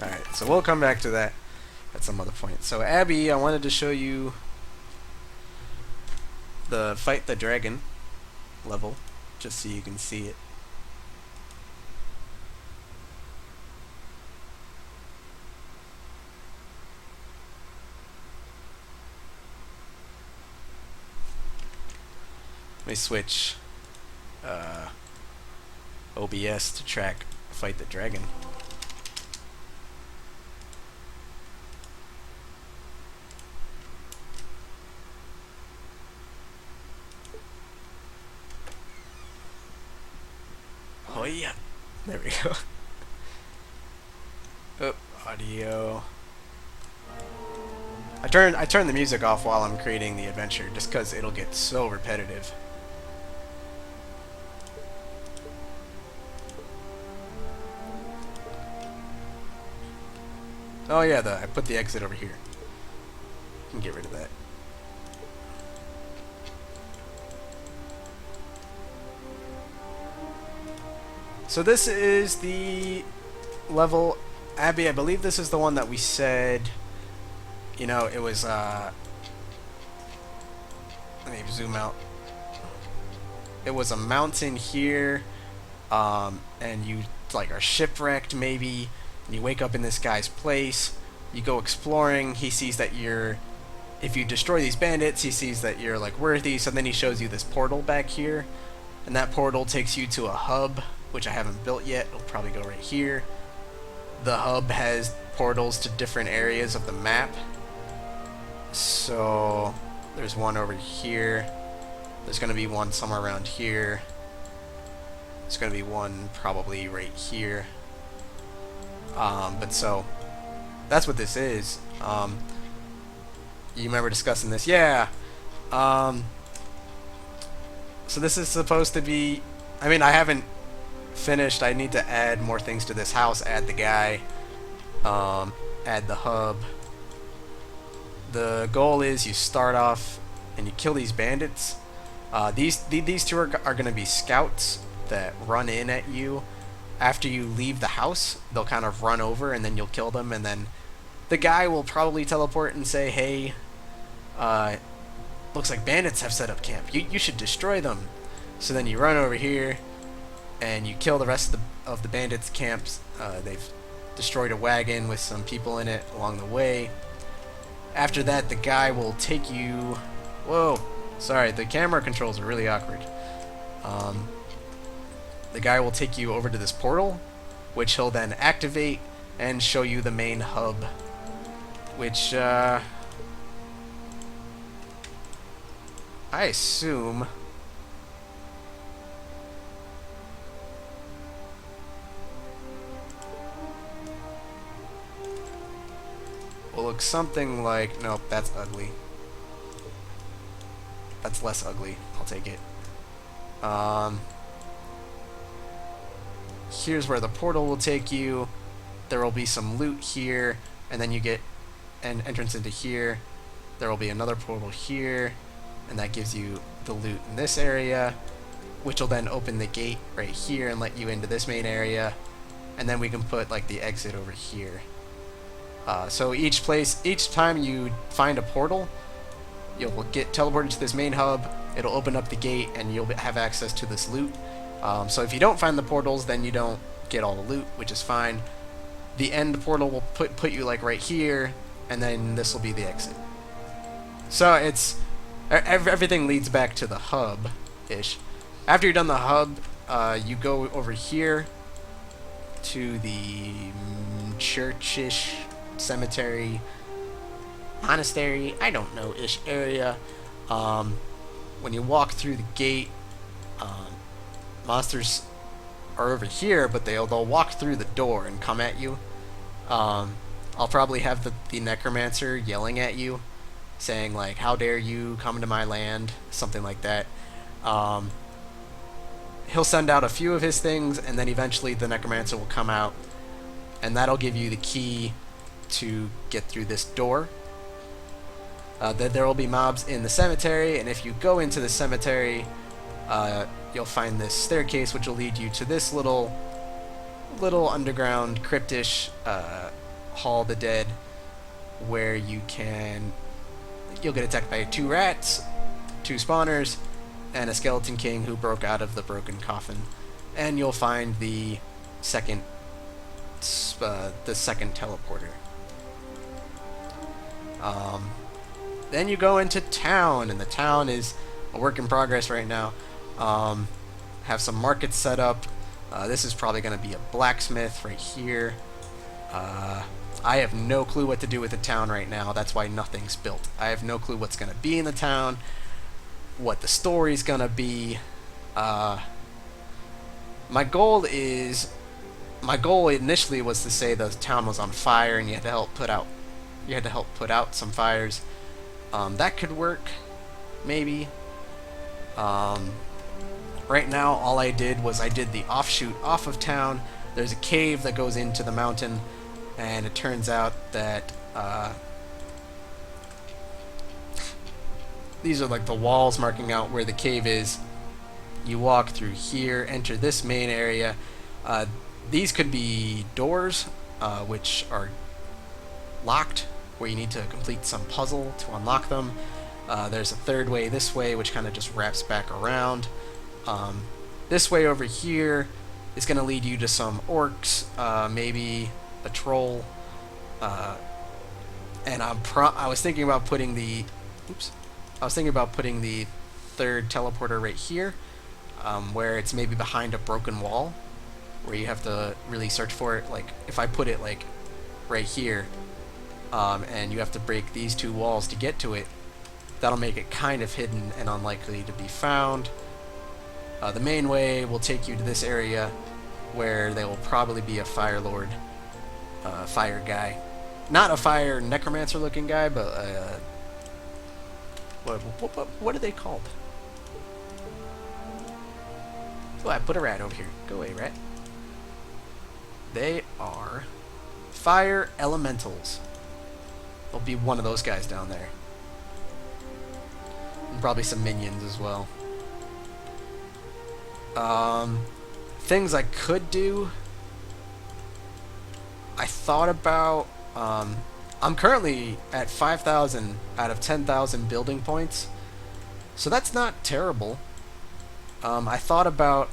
Alright, so we'll come back to that at some other point. So Abby, I wanted to show you the Fight the Dragon level, just so you can see it. Let me switch OBS to track Fight the Dragon. Oh yeah, there we go. Oh, audio. I turn the music off while I'm creating the adventure, just because it'll get so repetitive. Oh yeah, I put the exit over here. Can get rid of that. So this is the level, Abby, I believe this is the one that we said, you know, it was, let me zoom out. It was a mountain here, and you, like, are shipwrecked, maybe, and you wake up in this guy's place, you go exploring, he sees that you're, if you destroy these bandits, he sees that you're, like, worthy, so then he shows you this portal back here, and that portal takes you to a hub, which I haven't built yet. It'll probably go right here. The hub has portals to different areas of the map. So there's one over here. There's going to be one somewhere around here. There's going to be one probably right here. But so that's what this is. You remember discussing this? Yeah. So this is supposed to be, I mean, I haven't finished. I need to add more things to this house, add the guy, add the hub. The goal is you start off and you kill these bandits. These two are going to be scouts that run in at you. After you leave the house, they'll kind of run over and then you'll kill them, and then the guy will probably teleport and say, hey, looks like bandits have set up camp. You should destroy them. So then you run over here and you kill the rest of the bandits' camps. They've destroyed a wagon with some people in it along the way. After that, the guy will take you... Whoa, sorry, the camera controls are really awkward. The guy will take you over to this portal, which he'll then activate and show you the main hub, which I assume... will look something like... Nope, that's ugly. That's less ugly. I'll take it. Here's where the portal will take you. There will be some loot here, and then you get an entrance into here. There will be another portal here, and that gives you the loot in this area, which will then open the gate right here and let you into this main area, and then we can put like the exit over here. So each time you find a portal, you'll get teleported to this main hub, it'll open up the gate, and you'll have access to this loot. So if you don't find the portals, then you don't get all the loot, which is fine. The end portal will put you like right here, and then this will be the exit. So it's... everything leads back to the hub-ish. After you're done the hub, you go over here to the church-ish cemetery, monastery, I don't know, ish area. When you walk through the gate, monsters are over here, but they'll walk through the door and come at you. I'll probably have the necromancer yelling at you, saying like, how dare you come to my land, something like that. He'll send out a few of his things, and then eventually the necromancer will come out, and that'll give you the key to get through this door. There will be mobs in the cemetery, and if you go into the cemetery, you'll find this staircase, which will lead you to this little underground cryptish Hall of the Dead, where you'll get attacked by 2 rats, 2 spawners, and a skeleton king who broke out of the broken coffin. And you'll find the second teleporter. Then you go into town, and the town is a work in progress right now. Have some markets set up. This is probably going to be a blacksmith right here. I have no clue what to do with the town right now. That's why nothing's built. I have no clue what's going to be in the town, what the story's going to be. My goal initially was to say the town was on fire and you had to help put out some fires. That could work, maybe. Right now, all I did was I did the offshoot off of town. There's a cave that goes into the mountain, and it turns out that these are like the walls marking out where the cave is. You walk through here, enter this main area. These could be doors, which are locked, where you need to complete some puzzle to unlock them. There's a third way this way, which kind of just wraps back around. This way over here is going to lead you to some orcs, maybe a troll, and I was thinking about putting the third teleporter right here, where it's maybe behind a broken wall, where you have to really search for it. Like if I put it like right here, and you have to break these 2 walls to get to it, that'll make it kind of hidden and unlikely to be found. The main way will take you to this area where there will probably be a Fire Lord, fire guy. Not a fire necromancer looking guy, but what are they called? Oh, I put a rat over here. Go away, rat. They are fire elementals. There'll be one of those guys down there. And probably some minions as well. Things I could do. I thought about, I'm currently at 5,000 out of 10,000 building points, so that's not terrible. I thought about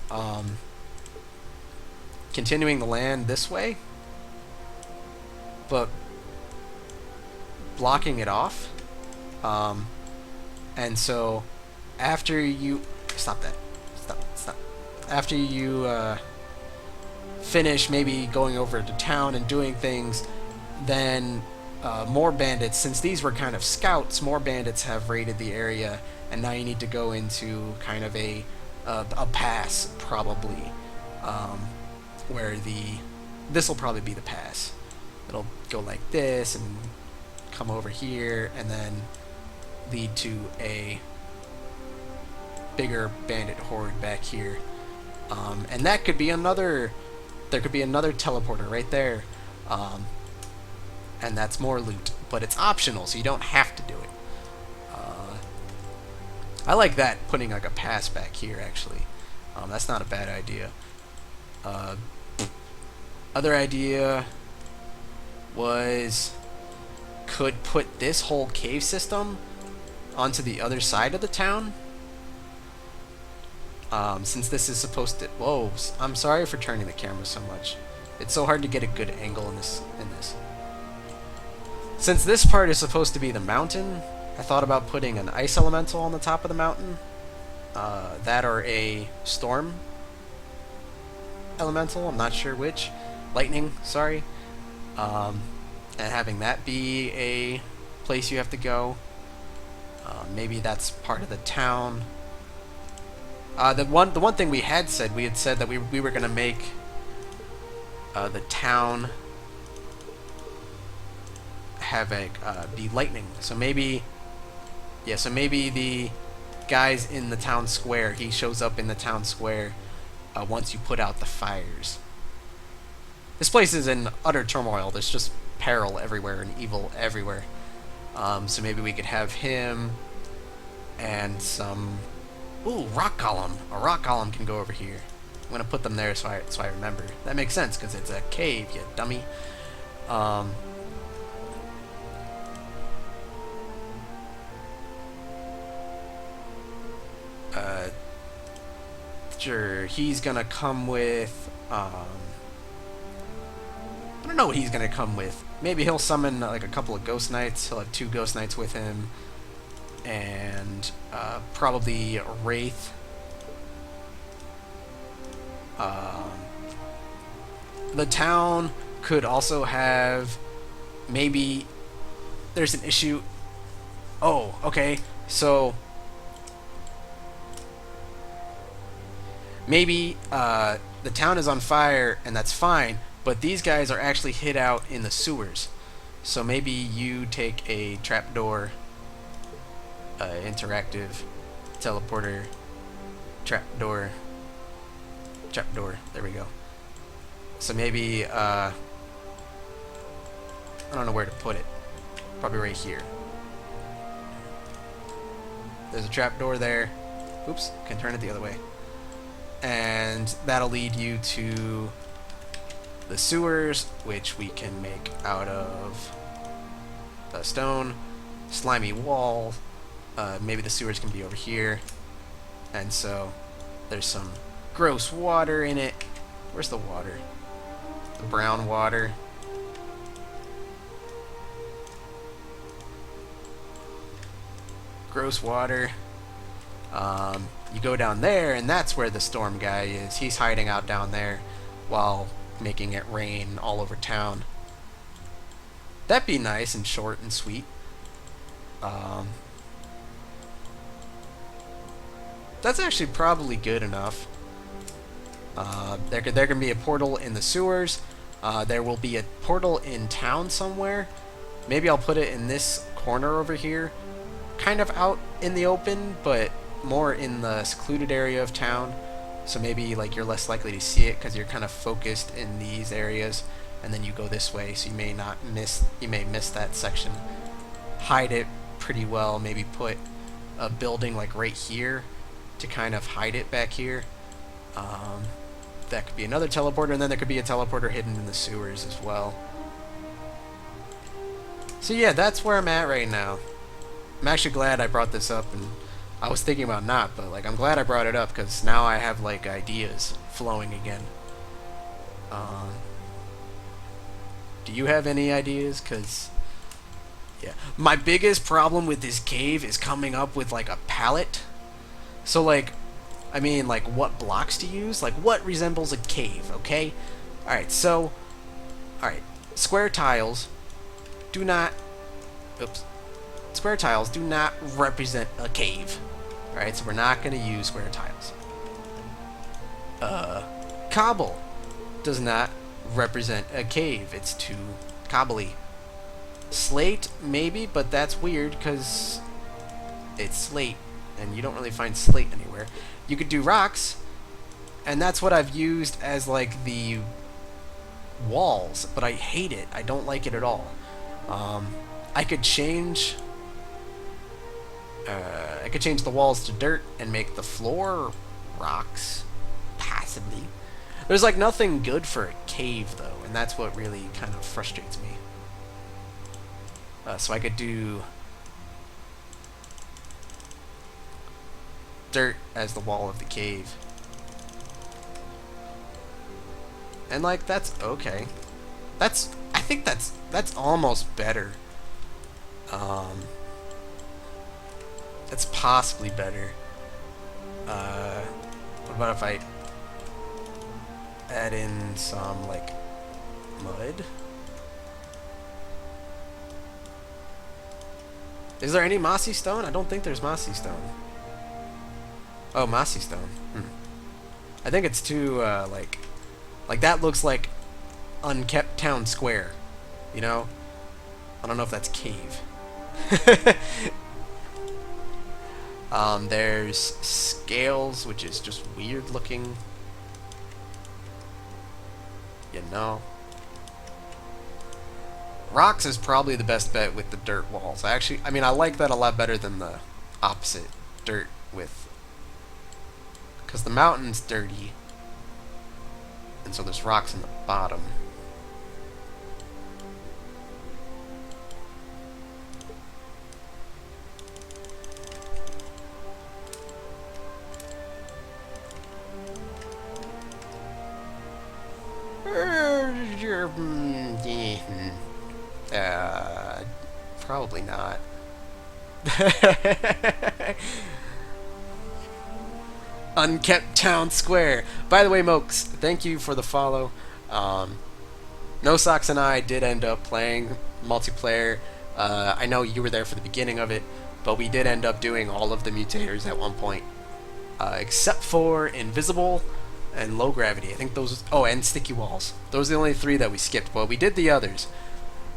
continuing the land this way, but blocking it off. And so after you stop. After you finish maybe going over to town and doing things, then more bandits, since these were kind of scouts, more bandits have raided the area, and now you need to go into kind of a pass, probably, where this will probably be the pass. It'll go like this and come over here and then lead to a bigger bandit horde back here. And that could be there could be another teleporter right there, and that's more loot, but it's optional, so you don't have to do it. I like that, putting like a pass back here, actually. That's not a bad idea. Other idea was could put this whole cave system onto the other side of the town. Since this is supposed to... Whoa, I'm sorry for turning the camera so much. It's so hard to get a good angle in this. Since this part is supposed to be the mountain, I thought about putting an ice elemental on the top of the mountain. That or a storm elemental, I'm not sure which. Lightning, sorry. And having that be a place you have to go. Maybe that's part of the town. The one thing we had said that we were gonna make the town have be lightning. So maybe the guys in the town square, he shows up in the town square once you put out the fires. This place is in utter turmoil. There's just peril everywhere and evil everywhere. So maybe we could have him and some... Ooh, rock column. A rock column can go over here. I'm gonna put them there so I remember. That makes sense because it's a cave, you dummy. Uh, sure, he's gonna come with. I don't know what he's gonna come with. Maybe he'll summon like a couple of Ghost Knights. He'll have 2 Ghost Knights with him, and probably a Wraith. The town could also have maybe. There's an issue. Oh, okay. So maybe the town is on fire, and that's fine. But these guys are actually hid out in the sewers. So maybe you take a trapdoor, interactive, teleporter, trapdoor, there we go. So maybe, I don't know where to put it. Probably right here. There's a trapdoor there. Oops, can turn it the other way. And that'll lead you to the sewers, which we can make out of stone, slimy wall. Maybe the sewers can be over here. And so there's some gross water in it. Where's the water? The brown water. Gross water. You go down there, and that's where the storm guy is. He's hiding out down there while making it rain all over town. That'd be nice and short and sweet. That's actually probably good enough. There can be a portal in the sewers. There will be a portal in town somewhere. Maybe I'll put it in this corner over here. Kind of out in the open, but more in the secluded area of town. So maybe like you're less likely to see it because you're kind of focused in these areas, and then you go this way, so you may miss that section. Hide it pretty well. Maybe put a building like right here to kind of hide it back here. That could be another teleporter, and then there could be a teleporter hidden in the sewers as well. So yeah, that's where I'm at right now. I'm actually glad I brought this up, and I was thinking about not, but like I'm glad I brought it up because now I have like ideas flowing again. Do you have any ideas? Because yeah, my biggest problem with this cave is coming up with like a palette. So like, I mean, like what blocks to use? Like what resembles a cave? Okay. All right. So, all right. Square tiles do not. Oops. Square tiles do not represent a cave. Alright, so we're not going to use square tiles. Cobble does not represent a cave. It's too cobbly. Slate, maybe, but that's weird because it's slate, and you don't really find slate anywhere. You could do rocks, and that's what I've used as like the walls, but I hate it. I don't like it at all. I could change the walls to dirt and make the floor rocks, possibly. There's like nothing good for a cave though, and that's what really kind of frustrates me. So I could do dirt as the wall of the cave. And like that's okay. I think that's almost better. That's possibly better. What about if I add in some like mud? Is there any mossy stone? I don't think there's mossy stone. Oh, mossy stone. I think it's too like that looks like unkept town square. You know? I don't know if that's cave. There's scales, which is just weird looking. You know. Rocks is probably the best bet with the dirt walls. I mean, I like that a lot better than the opposite, dirt with... Because the mountain's dirty. And so there's rocks in the bottom. Probably not. Unkept Town Square. By the way, Mokes, thank you for the follow. No Socks and I did end up playing multiplayer. I know you were there for the beginning of it, but we did end up doing all of the mutators at one point, except for Invisible and Low Gravity. I think those. Oh, and Sticky Walls. Those are the only 3 that we skipped. But we did the others.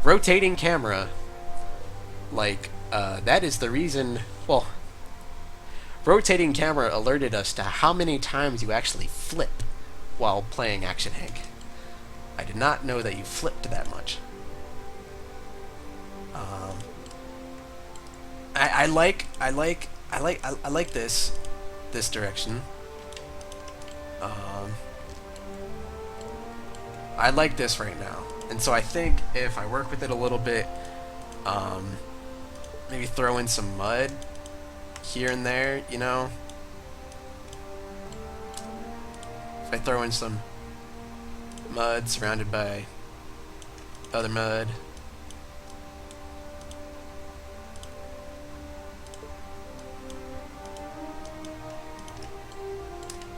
Rotating camera. Like that is the reason. Well, rotating camera alerted us to how many times you actually flip while playing Action Hank. I did not know that you flipped that much. I like this direction. I like this right now, and so I think if I work with it a little bit, maybe throw in some mud here and there, you know. If I throw in some mud surrounded by other mud.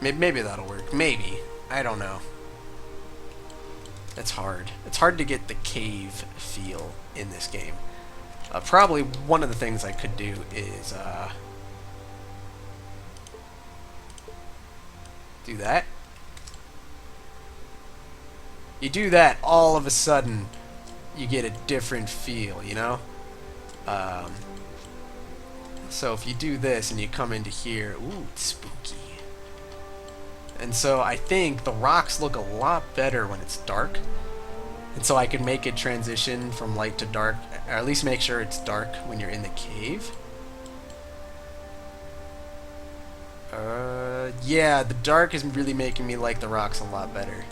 Maybe that'll work. Maybe. I don't know. It's hard. It's hard to get the cave feel in this game. Probably one of the things I could do is do that. You do that, all of a sudden you get a different feel, you know? So if you do this and you come into here, ooh, it's spooky. And so I think the rocks look a lot better when it's dark. And so I can make it transition from light to dark, or at least make sure it's dark when you're in the cave. Yeah, the dark is really making me like the rocks a lot better.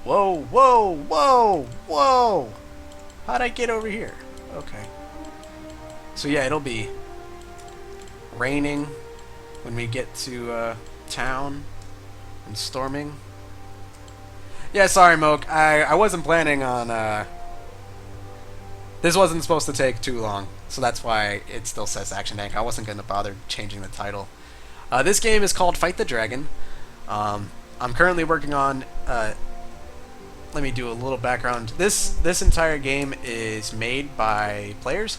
Whoa, whoa, whoa, whoa! How'd I get over here? Okay. So yeah, it'll be raining when we get to town and storming. Yeah, sorry, Moke. I wasn't planning on. This wasn't supposed to take too long, so that's why it still says Action Hank. I wasn't going to bother changing the title. This game is called Fight the Dragon. I'm currently working on. Let me do a little background. This entire game is made by players,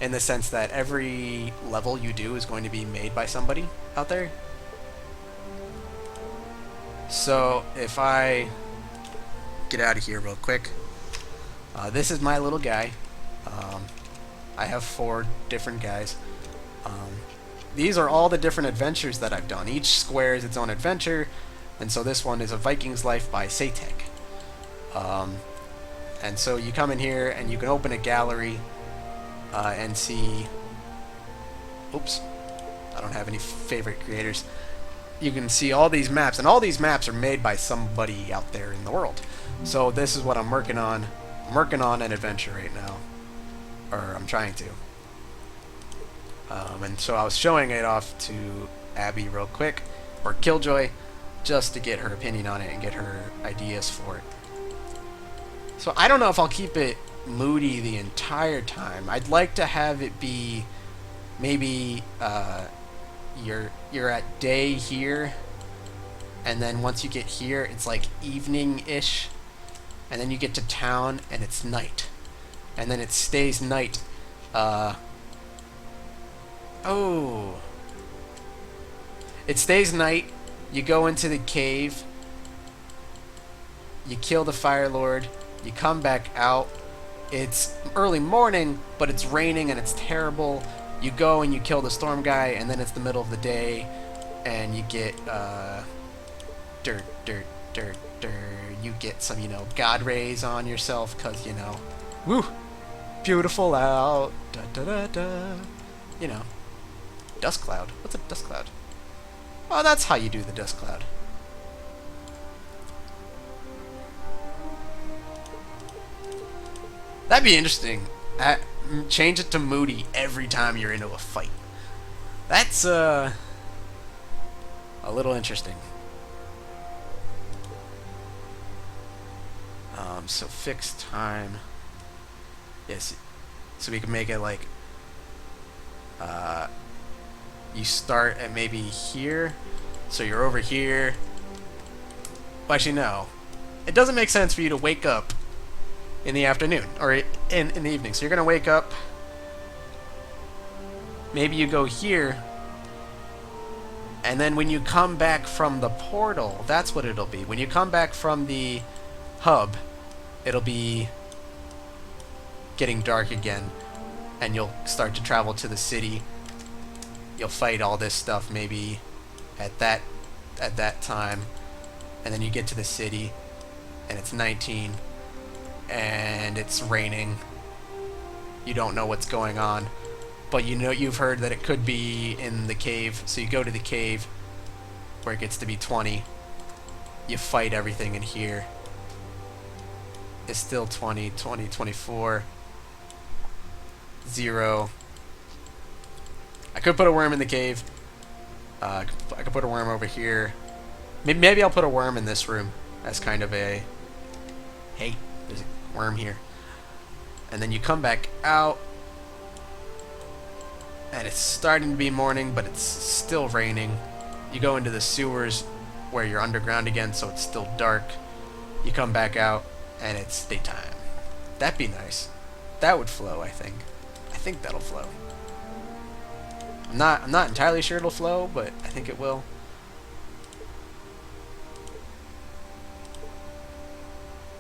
in the sense that every level you do is going to be made by somebody out there. So if I get out of here real quick, this is my little guy. I have 4 different guys. These are all the different adventures that I've done. Each square is its own adventure, and so this one is A Viking's Life by Satek. And so you come in here and you can open a gallery and see. Oops, I don't have any favorite creators. You can see all these maps, and all these maps are made by somebody out there in the world. So this is what I'm working on. I'm working on an adventure right now, or I'm trying to. And so I was showing it off to Abby real quick, or Killjoy, just to get her opinion on it and get her ideas for it. So I don't know if I'll keep it moody the entire time. I'd like to have it be maybe you're at day here, and then once you get here it's like evening-ish, and then you get to town and it's night, and then it stays night. It stays night, you go into the cave, you kill the Fire Lord, you come back out, it's early morning, but it's raining and it's terrible. You go and you kill the storm guy, and then it's the middle of the day, and you get dirt. You get some, God rays on yourself, cause woo, beautiful out. Da da da da. Dust cloud. What's a dust cloud? Oh, that's how you do the dust cloud. That'd be interesting. Change it to moody every time you're into a fight. That's A little interesting. So fixed time. Yes. So we can make it like you start at maybe here, so you're over here. Well, actually, no. It doesn't make sense for you to wake up in the afternoon or in the evening. So you're gonna wake up. Maybe you go here, and then when you come back from the portal, that's what it'll be. When you come back from the hub, it'll be getting dark again, and you'll start to travel to the city. You'll fight all this stuff maybe at that time, and then you get to the city, and it's 19, and it's raining. You don't know what's going on, but you know you've heard that it could be in the cave, so you go to the cave where it gets to be 20. You fight everything in here. It's still 20, 20, 24, 0. I could put a worm in the cave. I could put a worm over here. Maybe I'll put a worm in this room as kind of a, hey, there's a worm here. And then you come back out, and it's starting to be morning, but it's still raining. You go into the sewers where you're underground again, so it's still dark. You come back out, and it's daytime. That'd be nice. That would flow, I think. I think that'll flow. I'm not entirely sure it'll flow, but I think it will.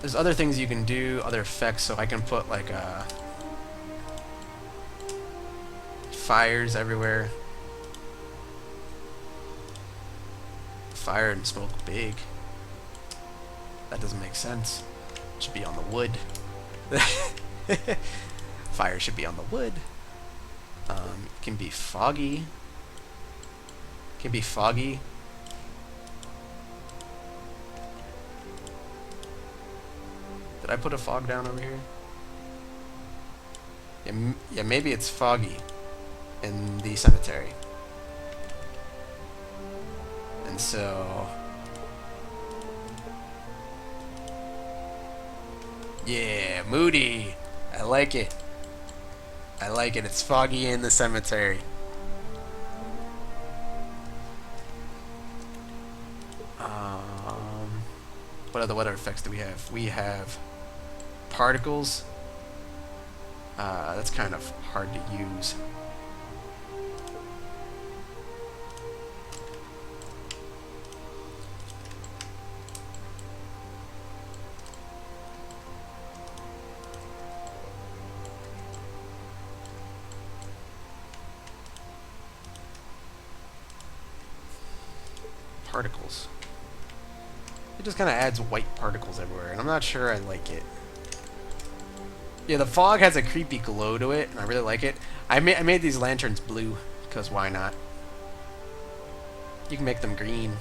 There's other things you can do, other effects, so I can put like fires everywhere. Fire and smoke big. That doesn't make sense. It should be on the wood. Fire should be on the wood. It can be foggy. It can be foggy. Did I put a fog down over here? Yeah, maybe it's foggy in the cemetery. And so... yeah, moody. I like it. I like it. It's foggy in the cemetery. What other weather effects do we have? We have particles. That's kind of hard to use. Particles. It just kind of adds white particles everywhere, and I'm not sure I like it. Yeah, the fog has a creepy glow to it, and I really like it. I made these lanterns blue, because why not? You can make them green.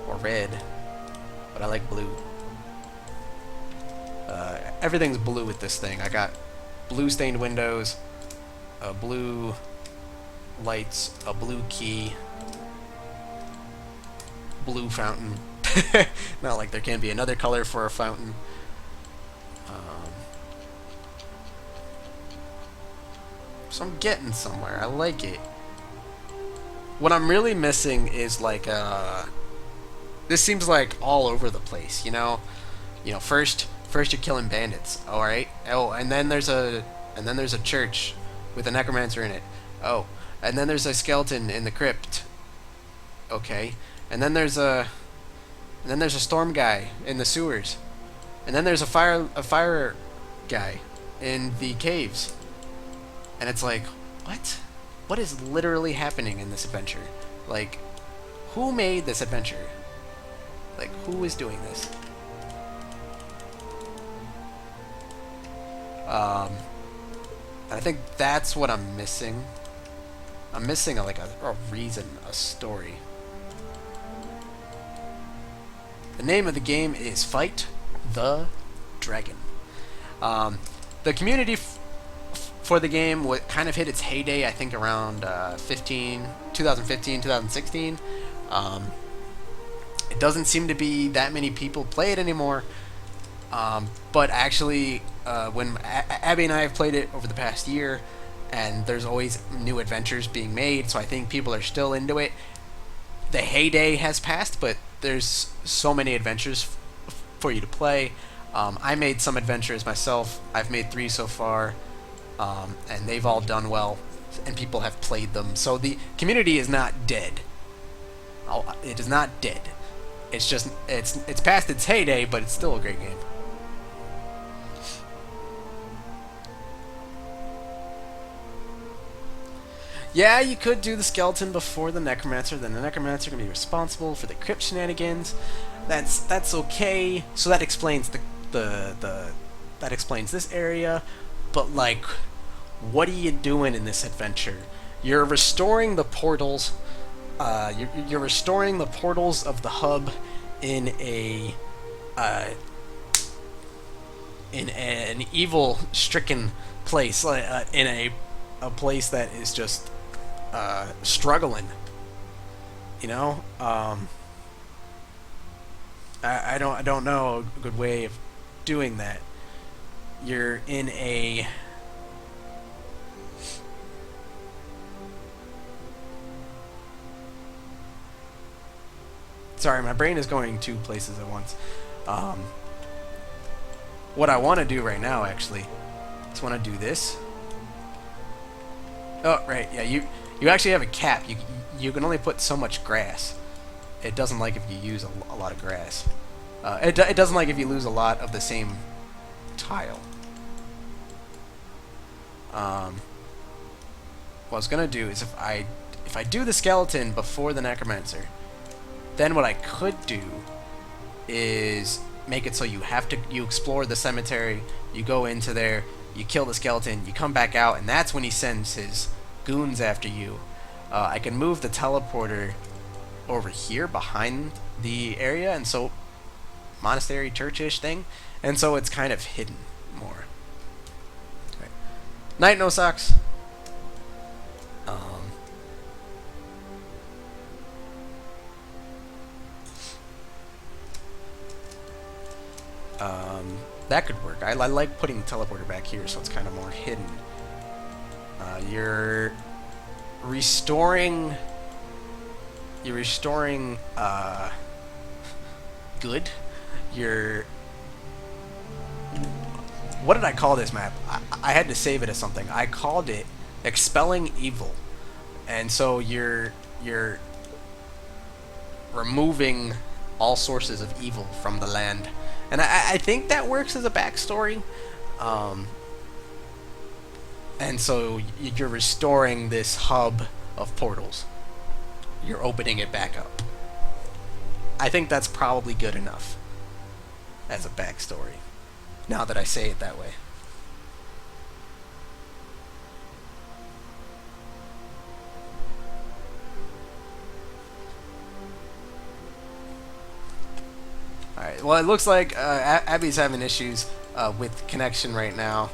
Or red. But I like blue. Everything's blue with this thing. I got blue stained windows, blue lights, a blue key, blue fountain. Not like there can't be another color for a fountain. So I'm getting somewhere. I like it. What I'm really missing is like this seems like all over the place, you know? You know, first you're killing bandits, all right? Oh, and then there's a church with a necromancer in it. Oh, and then there's a skeleton in the crypt. Okay. And then there's a storm guy in the sewers. And then there's a fire guy in the caves. And it's like, what? What is literally happening in this adventure? Like, who made this adventure? Like, who is doing this? I think that's what I'm missing. I'm missing a reason, a story. The name of the game is Fight the Dragon. The community for the game kind of hit its heyday, I think, around 2015, 2016, Um, it doesn't seem to be that many people play it anymore. But actually, when Abby and I have played it over the past year, and there's always new adventures being made, so I think people are still into it. The heyday has passed, but there's so many adventures for you to play. I made some adventures myself. I've made 3 so far, and they've all done well, and people have played them. So the community is not dead. It is not dead. It's just it's past its heyday, but it's still a great game. Yeah, you could do the skeleton before the necromancer. Then the necromancer can be responsible for the crypt shenanigans. That's okay. So that explains the that explains this area. But like, what are you doing in this adventure? You're restoring the portals. You're restoring the portals of the hub in uh, in an evil-stricken place, in a place that is just struggling. You know, I don't know a good way of doing that. You're in a sorry, my brain is going 2 places at once. Um, what I want to do right now, actually, is want to do this. Oh, right, yeah, you actually have a cap. You can only put so much grass. It doesn't like if you use a lot of grass. It doesn't like if you lose a lot of the same tile. What I was gonna do is if I do the skeleton before the necromancer, then what I could do is make it so you explore the cemetery, you go into there, you kill the skeleton, you come back out, and that's when he sends his goons after you. I can move the teleporter over here behind the area, and so monastery churchish thing, and so it's kind of hidden more. Right. Night, no socks. That could work. I like putting the teleporter back here, so it's kind of more hidden. You're restoring. You're restoring. Good. You're. What did I call this map? I had to save it as something. I called it Expelling Evil, and so you're removing all sources of evil from the land. And I think that works as a backstory. And so you're restoring this hub of portals. You're opening it back up. I think that's probably good enough as a backstory, now that I say it that way. Alright, well, it looks like Abby's having issues with connection right now.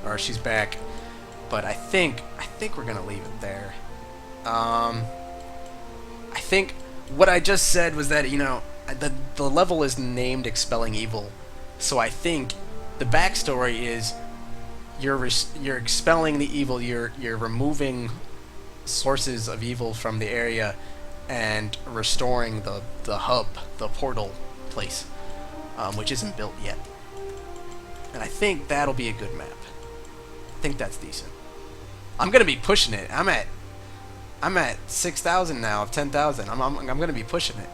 Or she's back. But I think we're going to leave it there. I think what I just said was that, you know, the level is named Expelling Evil. So I think the backstory is you're expelling the evil, you're removing sources of evil from the area, and restoring the hub, the portal place, which isn't built yet. And I think that'll be a good map. I think that's decent. I'm gonna be pushing it. I'm at 6,000 now of 10,000. I'm gonna be pushing it.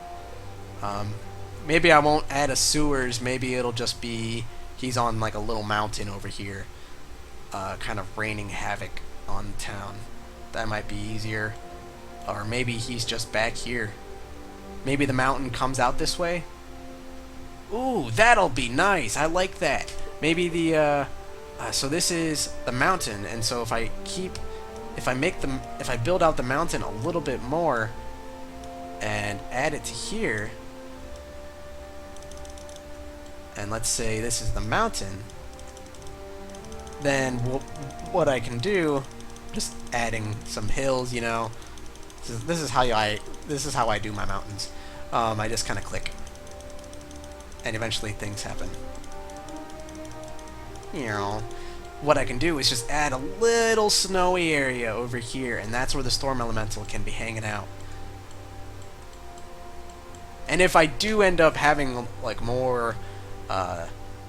Maybe I won't add a sewers. Maybe it'll just be he's on like a little mountain over here, kind of raining havoc on the town. That might be easier. Or maybe he's just back here. Maybe the mountain comes out this way. Ooh, that'll be nice. I like that. Maybe the so this is the mountain, and so if I build out the mountain a little bit more and add it to here, and let's say this is the mountain, then what I can do, just adding some hills, you know, This is how I do my mountains. I just kind of click, and eventually things happen. You know, what I can do is just add a little snowy area over here, and that's where the storm elemental can be hanging out. And if I do end up having like more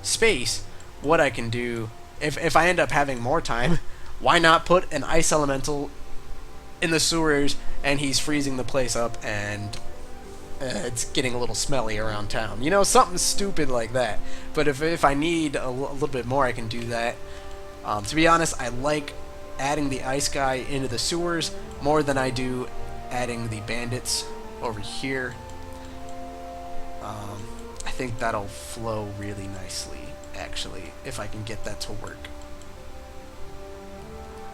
space, what I can do, if I end up having more time, why not put an ice elemental in the sewers, and he's freezing the place up, and it's getting a little smelly around town. You know, something stupid like that. But if I need a little bit more, I can do that. To be honest, I like adding the ice guy into the sewers more than I do adding the bandits over here. I think that'll flow really nicely, actually, if I can get that to work.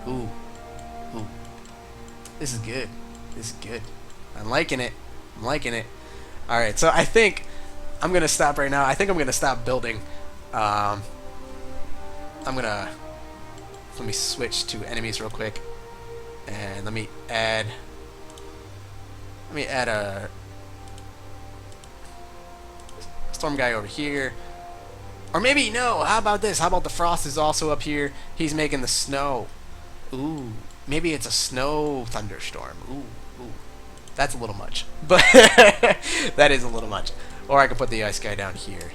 Ooh. Ooh. This is good. This is good. I'm liking it. I'm liking it. Alright, so I think I'm going to stop right now. I think I'm going to stop building. I'm going to... Let me switch to enemies real quick. And let me add a storm guy over here. Or maybe, no, how about this? How about the frost is also up here? He's making the snow. Ooh, maybe it's a snow thunderstorm. Ooh, ooh. That's a little much. But that is a little much. Or I could put the ice guy down here.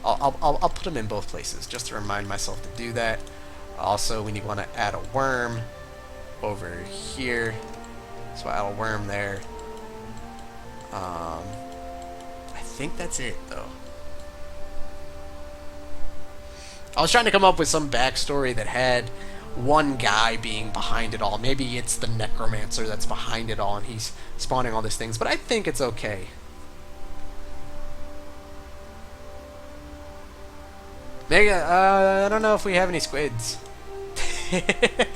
I'll put him in both places just to remind myself to do that. Also, we want to add a worm over here. So I'll add a worm there. I think that's it, though. I was trying to come up with some backstory that had one guy being behind it all. Maybe it's the necromancer that's behind it all, and he's spawning all these things. But I think it's okay. Maybe, I don't know if we have any squids. I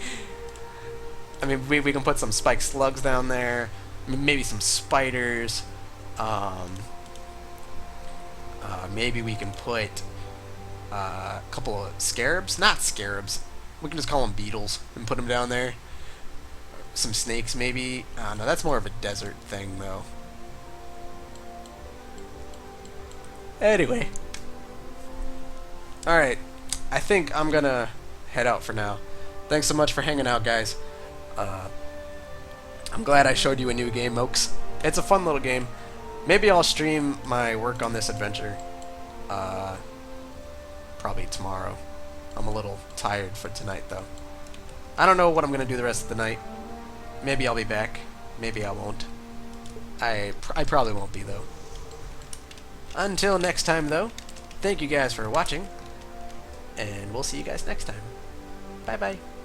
mean, we can put some spiked slugs down there. Maybe some spiders. Maybe we can put a couple of scarabs. Not scarabs. We can just call them beetles and put them down there. Some snakes, maybe. No, that's more of a desert thing, though. Anyway. Alright. I think I'm gonna head out for now. Thanks so much for hanging out, guys. I'm glad I showed you a new game, Mokes. It's a fun little game. Maybe I'll stream my work on this adventure. Probably tomorrow. I'm a little tired for tonight, though. I don't know what I'm going to do the rest of the night. Maybe I'll be back. Maybe I won't. I probably won't be, though. Until next time, though, thank you guys for watching. And we'll see you guys next time. Bye-bye.